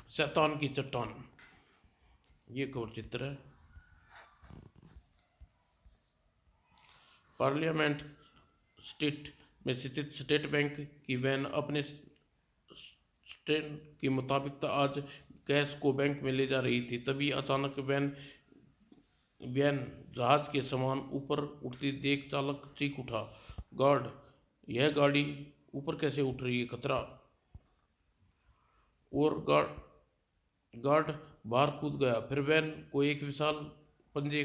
शैतान की चट्टान, ये कवर चित्र है। पार्लियामेंट स्ट्रीट में स्थित स्टेट बैंक की वैन अपने स्टैंड के मुताबिक आज कैश को बैंक में ले जा रही थी। तभी अचानक वैन वैन जहाज के समान ऊपर उठती देख चालक चीख उठा, गार्ड, यह गाड़ी ऊपर कैसे उठ रही है? खतरा! और गार्ड बाहर कूद गया। फिर वैन को एक विशाल पंजे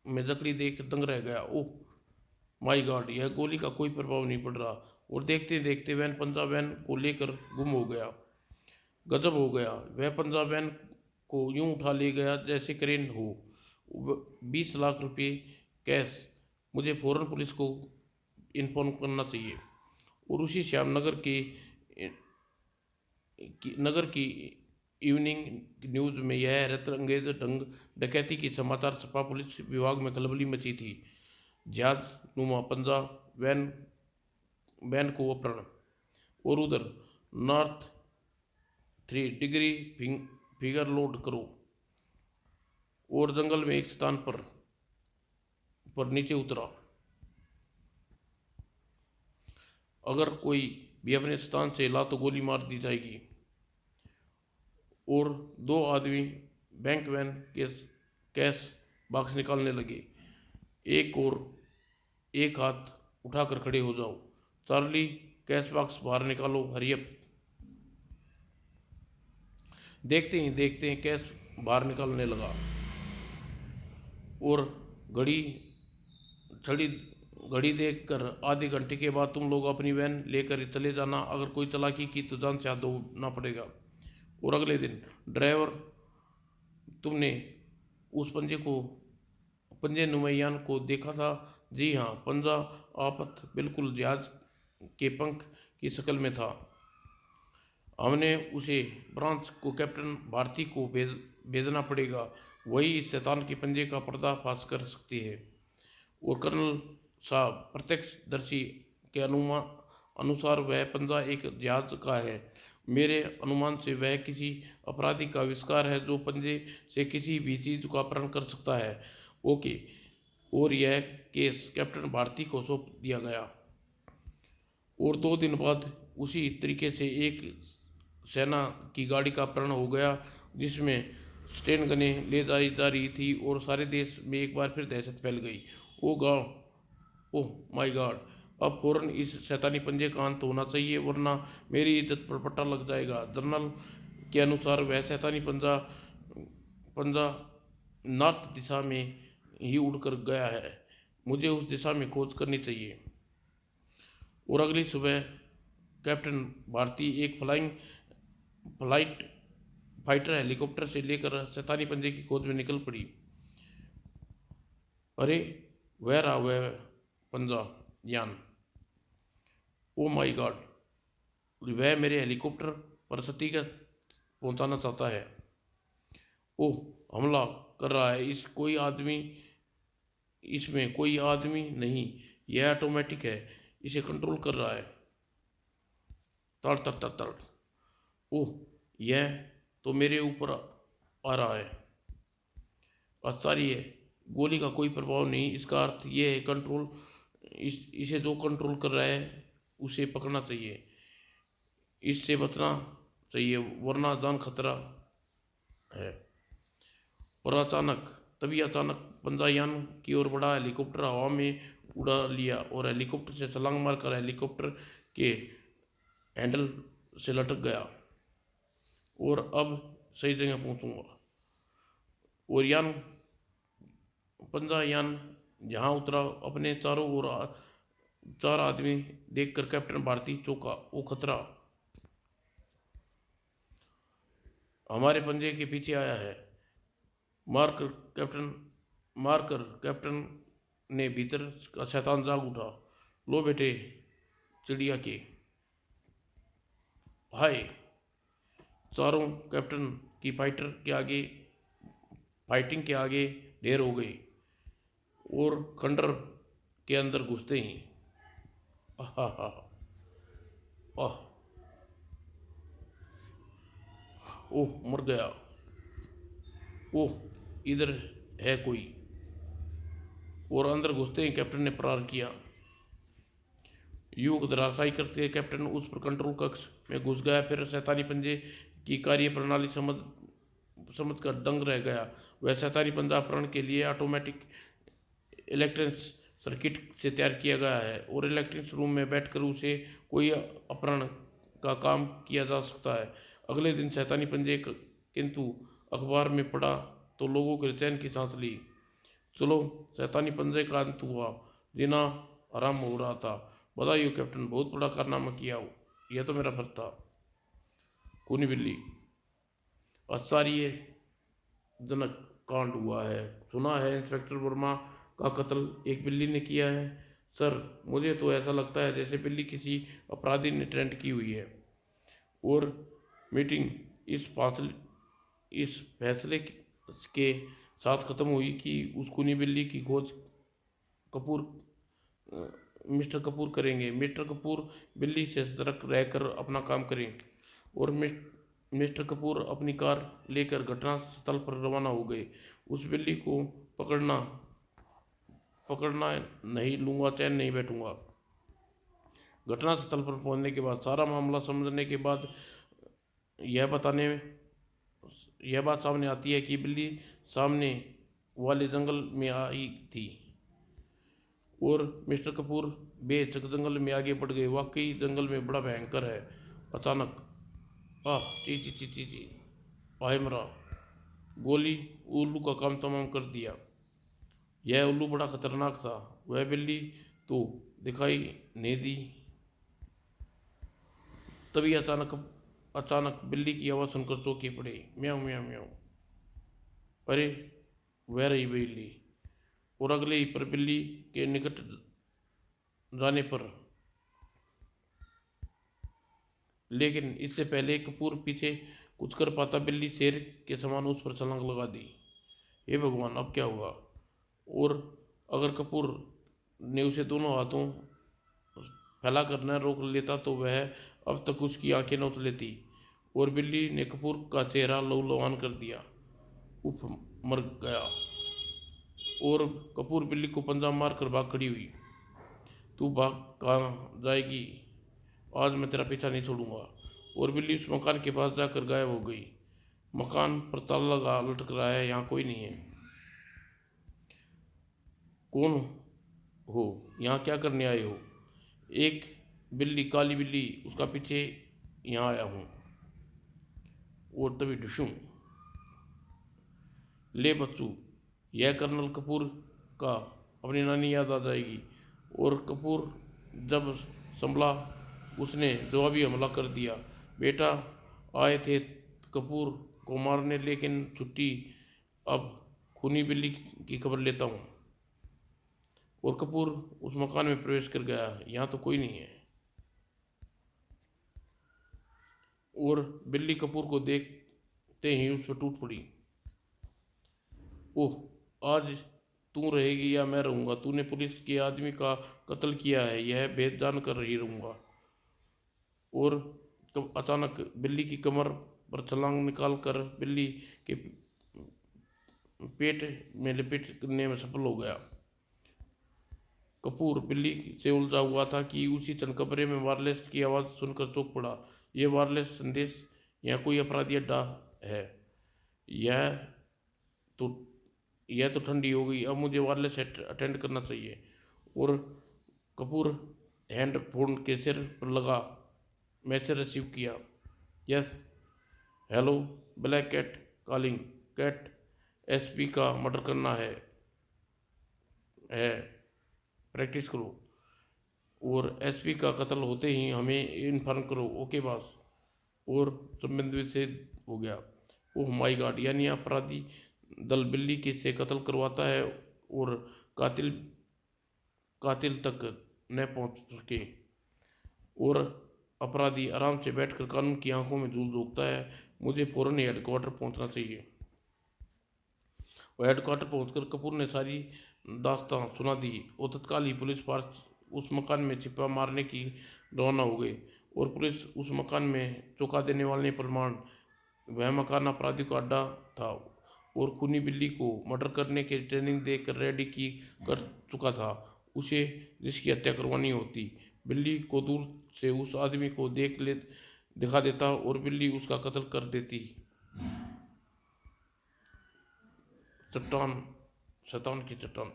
में जकड़ी देख दंग रह गया। ओह माय गॉड, यह गोली का कोई प्रभाव नहीं पड़ रहा। और देखते देखते वैन पंजा वैन को लेकर गुम हो गया। गजब हो गया, वह पंजा वैन को यूं उठा ले गया जैसे क्रेन हो। 20 लाख रुपए कैश! मुझे फौरन पुलिस को इन्फॉर्म करना चाहिए। और उसी शाम नगर की इवनिंग न्यूज में यह हैरत अंगेज ढंग डकैती की समाचार छपा। पुलिस विभाग में खलबली मची थी। जहाज नुमा पंजा वैन वैन को अपहरण। और उधर नॉर्थ 3 डिग्री फिगर लोड करो। और जंगल में एक स्थान पर नीचे उतरा। अगर कोई भी अपने स्थान से हिला तो गोली मार दी जाएगी। और 2 आदमी बैंक वैन के कैश बॉक्स निकालने लगे। एक हाथ उठाकर खड़े हो जाओ। चार्ली, कैश बॉक्स बाहर निकालो, हरियप! देखते ही देखते कैश बाहर निकालने लगा। और घड़ी छड़ी घड़ी देखकर आधे घंटे के बाद तुम लोग अपनी वैन लेकर चले जाना। अगर कोई चालाकी की तो जान से हाथ धोना पड़ेगा। और अगले दिन ड्राइवर, तुमने उस पंजे नुमैयान को देखा था? जी हाँ, पंजा आपत बिल्कुल जहाज के पंख की शक्ल में था। हमने उसे ब्रांच को कैप्टन भारती को भेजना पड़ेगा। वही इस शैतान के पंजे का पर्दाफाश कर सकती है। और कर्नल साहब, प्रत्यक्षदर्शी के अनुसार वह पंजा एक जहाज का है। मेरे अनुमान से वह किसी अपराधी का आविष्कार है जो पंजे से किसी भी चीज का अपहरण कर सकता है। ओके। और यह केस कैप्टन भारती को सौंप दिया गया। और 2 दिन बाद उसी तरीके से एक सेना की गाड़ी का अपहरण हो गया जिसमें स्टेन गनें ले जाई जा रही थी। और सारे देश में एक बार फिर दहशत फैल गई। Oh my God! अब फौरन इस शैतानी पंजे का अंत होना चाहिए, वरना मेरी इज्जत पर पट्टा लग जाएगा। जनरल के अनुसार वह शैतानी पंजा नॉर्थ दिशा में ही उड़कर गया है। मुझे उस दिशा में खोज करनी चाहिए। और अगली सुबह कैप्टन भारती एक फ्लाइट फाइटर हेलीकॉप्टर से लेकर शैतानी पंजे की खोज में निकल पड़ी। अरे, वह रहा वह पंजा यान! ओ माय गॉड, वह मेरे हेलीकॉप्टर पर क्षतिग्रस्त पहुंचाना चाहता है। ओह, हमला कर रहा है। इसमें कोई आदमी नहीं, यह ऑटोमेटिक है, इसे कंट्रोल कर रहा है। तड़ तड़ तड़ तड़। ओह, यह तो मेरे ऊपर आ रहा है। आश्चर्य है, गोली का कोई प्रभाव नहीं। इसका अर्थ यह है इसे जो कंट्रोल कर रहा है उसे पकड़ना चाहिए, इससे बचना चाहिए, वरना जान खतरा है। और तभी अचानक पंजायान की ओर बढ़ा हेलीकॉप्टर हवा में उड़ा लिया और हेलीकॉप्टर से छलांग मारकर हेलीकॉप्टर के हैंडल से लटक गया। और अब सही जगह पहुंचूंगा। और पंजायान जहां उतरा, अपने चारों ओर 4 आदमी देखकर कैप्टन भारती चौंका। वो खतरा हमारे पंजे के पीछे आया है। मारकर कैप्टन ने भीतर का शैतान जाग उठा। लो बेटे चिड़िया के, हाय! चारों कैप्टन की फाइटिंग के आगे ढेर हो गई। और खंडर के अंदर घुसते ही आह ओह, मर गया। ओह, इधर है कोई। और अंदर घुसते ही कैप्टन ने प्रहार किया। युवक धराशायी करते कैप्टन उस पर कंट्रोल कक्ष में घुस गया। फिर शैतानी पंजे की कार्य प्रणाली समझ कर दंग रह गया। वह शैतानी पंजा अपहरण के लिए ऑटोमेटिक इलेक्ट्रॉनिक्स सर्किट से तैयार किया गया है और इलेक्ट्रॉनिक्स रूम में बैठकर उसे कोई अपहरण का काम किया जा सकता है। अगले दिन शैतानी पंजे किंतु अखबार में पढ़ा तो लोगों के चैन की सांस ली। चलो, शैतानी पंजे का अंत हुआ, जीना आराम हो रहा था। बधाई हो कैप्टन, बहुत बड़ा कारनामा किया हो। यह तो मेरा फर्ज था। खूनी बिल्ली। आश्चर्यजनक कांड हुआ है। सुना है इंस्पेक्टर वर्मा का कत्ल एक बिल्ली ने किया है। सर, मुझे तो ऐसा लगता है जैसे बिल्ली किसी अपराधी ने ट्रेंड की हुई है। और मीटिंग इस फैसले के साथ खत्म हुई कि उस खूनी बिल्ली की खोज कपूर मिस्टर कपूर करेंगे। मिस्टर कपूर बिल्ली से सतर्क रहकर अपना काम करें। और मिस्टर कपूर अपनी कार लेकर घटना स्थल पर रवाना हो गए। उस बिल्ली को पकड़ना पकड़ना नहीं लूंगा, चैन नहीं बैठूंगा। घटना स्थल पर पहुंचने के बाद सारा मामला समझने के बाद यह बताने यह बात सामने आती है कि बिल्ली सामने वाले जंगल में आई थी और मिस्टर कपूर बेहिचक जंगल में आगे बढ़ गए। वाकई जंगल में बड़ा भयंकर है। अचानक आह, ची ची ची ची ची, आए मरा। गोली उल्लू का काम तमाम कर दिया। यह उल्लू बड़ा खतरनाक था। वह बिल्ली तो दिखाई नहीं दी। तभी अचानक बिल्ली की आवाज़ सुनकर चौंके पड़े। म्याऊं म्याऊं म्याऊं। अरे, वह रही बिल्ली। और अगले ही पर बिल्ली के निकट जाने पर, लेकिन इससे पहले कपूर पीछे कुछ कर पाता, बिल्ली शेर के समान उस पर छलांग लगा दी। हे भगवान, अब क्या होगा। और अगर कपूर ने उसे दोनों हाथों फैलाकर न रोक लेता तो वह अब तक उसकी आंखें नोच लेती। और बिल्ली ने कपूर का चेहरा लहूलुहान कर दिया। उफ, मर गया। और कपूर बिल्ली को पंजा मार कर भाग खड़ी हुई। तू भाग कहाँ जाएगी, आज मैं तेरा पीछा नहीं छोड़ूंगा। और बिल्ली उस मकान के पास जाकर गायब हो गई। मकान पर ताला लगा लटक रहा है, यहाँ कोई नहीं है। कौन हो, यहाँ क्या करने आए हो। एक बिल्ली, काली बिल्ली, उसका पीछे यहाँ आया हूँ। और तभी ढुशूं। ले बच्चू, यह कर्नल कपूर का अपनी नानी याद आ जाएगी। और कपूर जब संभला उसने जवाबी हमला कर दिया। बेटा, आए थे कपूर को मारने, लेकिन छुट्टी, अब खूनी बिल्ली की खबर लेता हूँ। और कपूर उस मकान में प्रवेश कर गया। यहाँ तो कोई नहीं है। और बिल्ली कपूर को देखते ही उस पर टूट पड़ी। ओह, आज तू रहेगी या मैं रहूंगा। तूने पुलिस के आदमी का कत्ल किया है, यह भेद जान कर ही रहूंगा। और अचानक बिल्ली की कमर पर छलांग निकाल कर बिल्ली के पेट में लपेटने में सफल हो गया। कपूर बिल्ली से उलझा हुआ था कि उसी क्षण कमरे में वायरलेस की आवाज़ सुनकर चौंक पड़ा। यह वायरलेस संदेश, यहाँ कोई अपराधी अड्डा है। यह तो यह तो ठंडी हो गई। अब मुझे वायरलेस अटेंड करना चाहिए। और कपूर हैंडफोन के सिर पर लगा मैसेज रिसीव किया। Yes, hello, black cat calling. Cat, SP का मर्डर करना है प्रैक्टिस करो। और एसपी का कत्ल होते ही हमें इन्फॉर्म करो। Okay boss. और संबंध विच्छेद हो गया। ओह माय गॉड, यानी अपराधी दल बिल्ली के से कत्ल करवाता है और कातिल कातिल तक न पहुंच सके। और अपराधी आराम से बैठकर कानून की आंखों में धूल झोंकता है। मुझे फौरन हेडक्वार्टर पहुंचना चाहिए। और हेडक्वार्टर पहुंचकर कपूर ने सारी दास्तां सुना दी और तत्काल ही पुलिस फोर्स उस मकान में छिपा मारने की रवाना हो गई। और पुलिस उस मकान में चौंका देने वाले प्रमाण वह मकान अपराधी का अड्डा था और खूनी बिल्ली को मर्डर करने की ट्रेनिंग देकर रेडी की कर चुका था उसे, जिसकी हत्या करवानी होती। बिल्ली को दूर से उस आदमी को दिखा देता और बिल्ली उसका कत्ल कर देती। चट्टान, शैतान की चट्टान।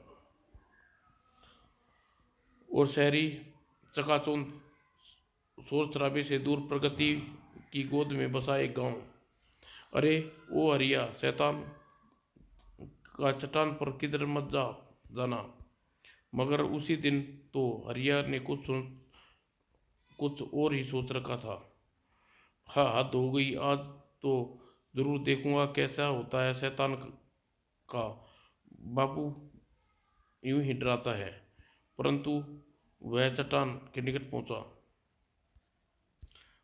और शहरी चकाचौंध शोर शराबे से दूर प्रगति की गोद में बसा एक गांव। अरे ओ हरिया, शैतान का चट्टान पर किधर मत जाना। मगर उसी दिन तो हरिया ने कुछ और ही सोच रखा था। हाँ, हद हो गई, आज तो जरूर देखूंगा कैसा होता है शैतान का बाबू यूं ही डराता है। परंतु वह चट्टान के निकट पहुंचा।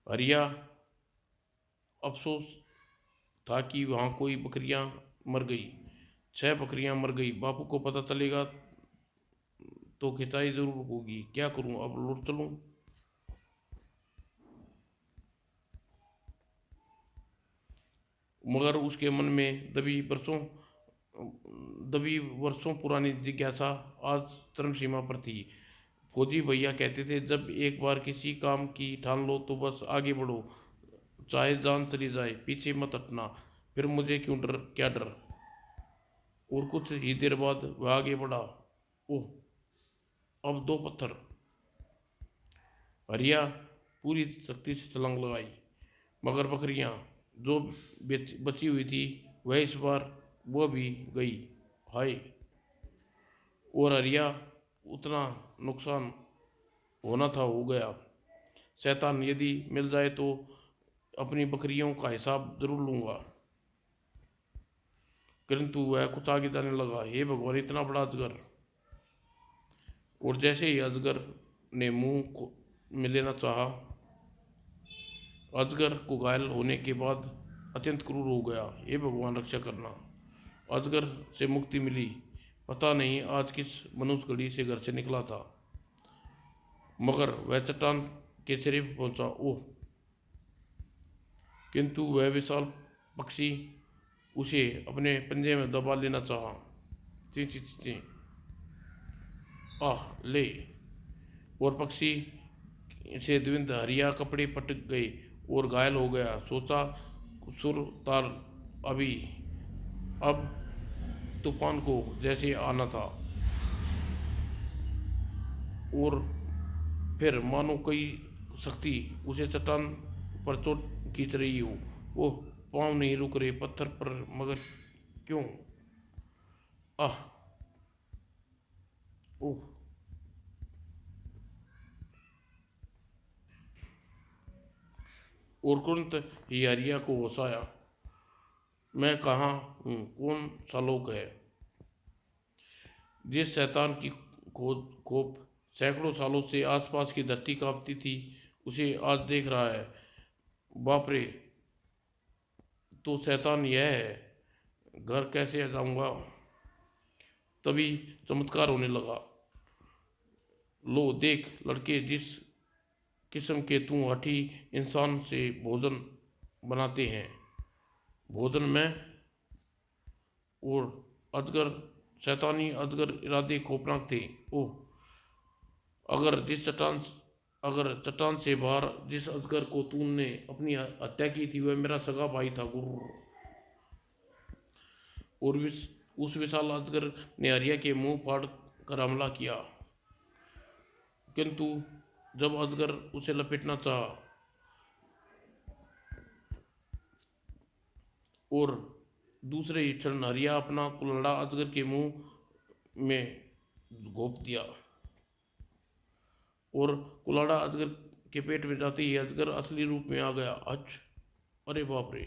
हरिया अफसोस था कि वहां कोई बकरियां मर गई। 6 बकरियां मर गई। बापू को पता चलेगा तो खिंचाई जरूर होगी। क्या करूं, अब लौट चलूं? मगर उसके मन में दबी वर्षों पुरानी जिज्ञासा आज चरम सीमा पर थी। फौजी भैया कहते थे, जब एक बार किसी काम की ठान लो तो बस आगे बढ़ो, चाहे जान चली जाए, पीछे मत हटना। फिर मुझे क्या डर। और कुछ ही देर बाद वह आगे बढ़ा। ओह, अब 2 पत्थर। हरिया पूरी शक्ति से छलांग लगाई, मगर बकरियां जो बची हुई थी वह इस बार वह भी गई। हाय। और हरिया उतना नुकसान होना था हो गया। शैतान यदि मिल जाए तो अपनी बकरियों का हिसाब जरूर लूंगा। किंतु वह कुछ आगे जाने लगा। हे भगवान, इतना बड़ा अजगर। और जैसे ही अजगर ने मुंह को में लेना चाहा, अजगर को घायल होने के बाद अत्यंत क्रूर हो गया। हे भगवान, रक्षा करना। अजगर से मुक्ति मिली। पता नहीं आज किस मनुष्य घड़ी से घर से निकला था, मगर वह चट्टान के सिरे पर पहुंचा। ओह, किंतु वह विशाल पक्षी उसे अपने पंजे में दबा लेना चाहा। ची ची ची ची। आह ले। और पक्षी से द्विंद हरिया कपड़े पटक गए और घायल हो गया। सोचा, सुर तार अभी अब तूफान को जैसे आना था। और फिर मानो कोई शक्ति उसे चट्टान पर चोट खींच रही हो। ओह, पाँव नहीं रुक रहे पत्थर पर, मगर क्यों? आह। ओह। और तुरंत ही हरिया को होश आया। मैं कहाँ हूँ, कौन सा लोग है? जिस शैतान की खोप सैकड़ों सालों से आसपास की धरती कांपती थी, उसे आज देख रहा है। बाप रे, तो शैतान यह है। घर कैसे जाऊंगा? तभी चमत्कार होने लगा। लो देख लड़के, जिस किस्म के तू हठी इंसान से भोजन बनाते हैं। भोजन में। और अजगर, शैतानी अजगर इरादे खौफनाक थे। ओह, अगर जिस चट्टान अगर चट्टान से बाहर जिस अजगर को तूने अपनी हत्या की थी वह मेरा सगा भाई था। गुर्र। और उस विशाल अजगर ने हरिया के मुंह फाड़ कर हमला किया। किंतु जब अजगर उसे लपेटना चाहा और दूसरे ही क्षण हरिया अपना कुल्हाड़ा अजगर के मुंह में घोंप दिया। और कुल्हाड़ा अजगर के पेट में जाते ही अजगर असली रूप में आ गया। अरे बाप रे।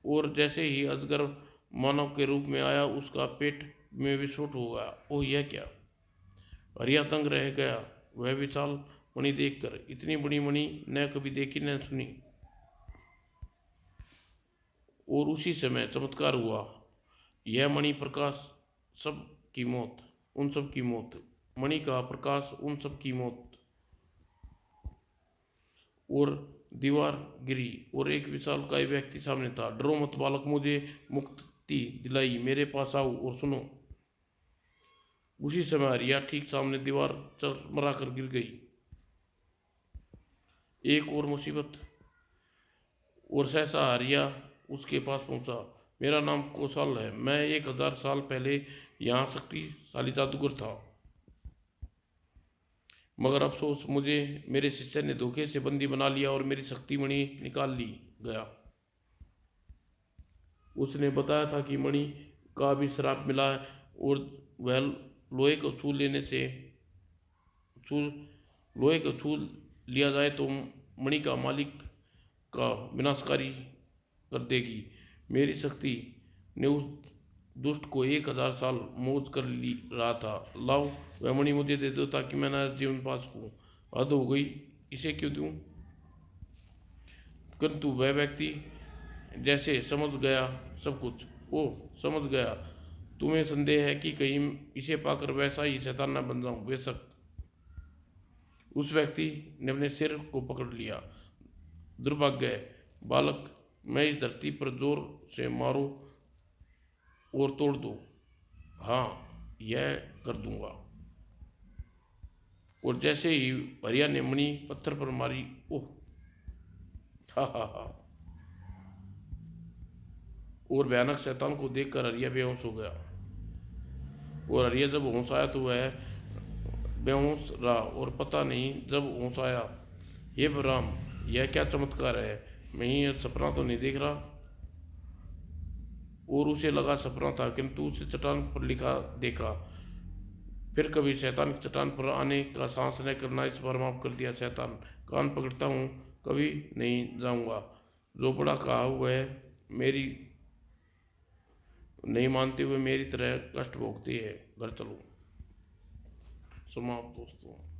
और जैसे ही अजगर मानव के रूप में आया, उसका पेट में विस्फोट हो गया। ओह, यह क्या? हरिया दंग रह गया। वह विशाल मणि देखकर, इतनी बड़ी मणि न कभी देखी न सुनी। और उसी समय चमत्कार हुआ। यह मणि प्रकाश, सब की मौत, उन सब की मौत। मणि का प्रकाश, उन सब की मौत। और दीवार गिरी और एक विशालकाय व्यक्ति सामने था। डरो मत बालक, मुझे मुक्ति दिलाई, मेरे पास आओ और सुनो। उसी समय आर्या ठीक सामने दीवार चरमरा कर गिर गई। एक और मुसीबत। और सहसा आर्या उसके पास पहुंचा। मेरा नाम कौशल है, मैं 1000 साल पहले यहाँ शक्तिशाली जादूगर था, मगर अफसोस मुझे मेरे शिष्य ने धोखे से बंदी बना लिया और मेरी शक्ति मणि निकाल ली गया। उसने बताया था कि मणि का भी श्राप मिला है और वह लोहे को छू लेने से छू लोहे को छू लिया जाए तो मणि का मालिक का विनाशकारी कर देगी। मेरी शक्ति ने उस दुष्ट को 1000 साल मौज कर ली रहा था। लाओ वह मणि मुझे दे दो ताकि मैं नया जीवन पा सकूं। हद हो गई, इसे क्यों दूं? किंतु वह व्यक्ति जैसे समझ गया सब कुछ। ओ समझ गया, तुम्हें संदेह है कि कहीं इसे पाकर वैसा ही शैतान न बन जाऊं। बेशक। उस व्यक्ति ने अपने सिर को पकड़ लिया। दुर्भाग्य बालक, मैं इस धरती पर जोर से मारो और तोड़ दो। हाँ, यह कर दूंगा। और जैसे ही हरिया ने मणि पत्थर पर मारी, ओह, हा हा हा, और भयानक शैतान को देखकर हरिया बेहोश हो गया। और हरिया जब होश आया तो वह बेहोश रहा और पता नहीं जब होश आया, हे राम, यह क्या चमत्कार है, मैं ये सपना तो नहीं देख रहा। और उसे लगा सपना था, किंतु उसे चट्टान पर लिखा देखा। फिर कभी शैतान की चट्टान पर आने का साहस न करना, इस बार माफ कर दिया शैतान, कान पकड़ता हूँ, कभी नहीं जाऊँगा। जो बड़ा कहा हुआ है मेरी नहीं मानते हुए मेरी तरह कष्ट भोगते हैं। घर चलो। समाप्त दोस्तों।